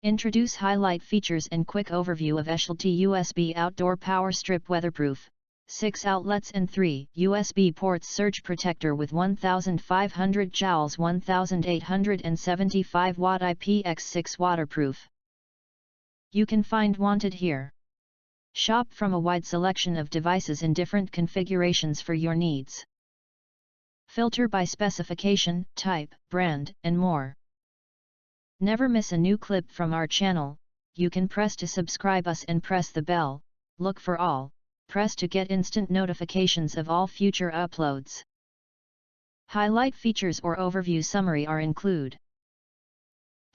Introduce highlight features and quick overview of ESHLDTY USB Outdoor Power Strip Weatherproof, 6 outlets and 3 USB ports surge protector with 1500 joules 1875 watt IPX6 waterproof. You can find wanted here. Shop from a wide selection of devices in different configurations for your needs. Filter by specification, type, brand, and more. Never miss a new clip from our channel. You can press to subscribe us and press the bell, look for all, press to get instant notifications of all future uploads. Highlight features or overview summary are include.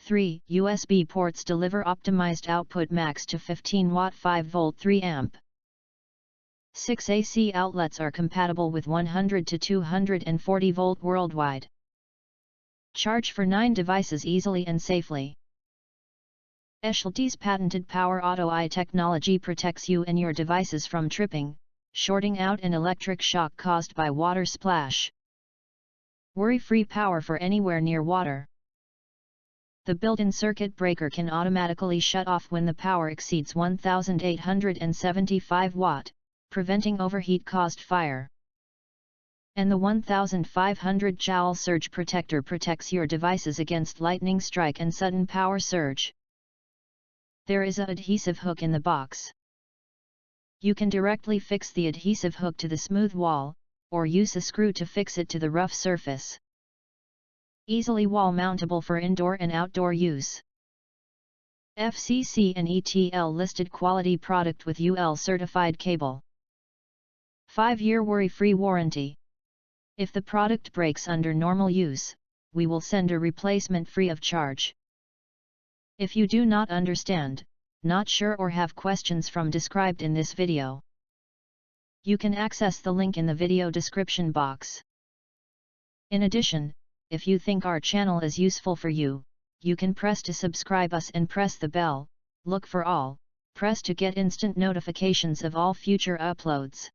3 USB ports deliver optimized output max to 15 watt 5 volt 3 amp. 6 AC outlets are compatible with 100 to 240 volt worldwide. Charge for 9 devices easily and safely. ESHLDTY's patented Power Auto Eye technology protects you and your devices from tripping, shorting out and electric shock caused by water splash. Worry-free power for anywhere near water. The built-in circuit breaker can automatically shut off when the power exceeds 1875 watt, preventing overheat caused fire. And the 1500 joule surge protector protects your devices against lightning strike and sudden power surge. There is an adhesive hook in the box. You can directly fix the adhesive hook to the smooth wall, or use a screw to fix it to the rough surface. Easily wall mountable for indoor and outdoor use. FCC and ETL listed quality product with UL certified cable. 5-year worry-free warranty. If the product breaks under normal use, we will send a replacement free of charge. If you do not understand, not sure or have questions from described in this video, you can access the link in the video description box. In addition, if you think our channel is useful for you, you can press to subscribe us and press the bell, look for all, press to get instant notifications of all future uploads.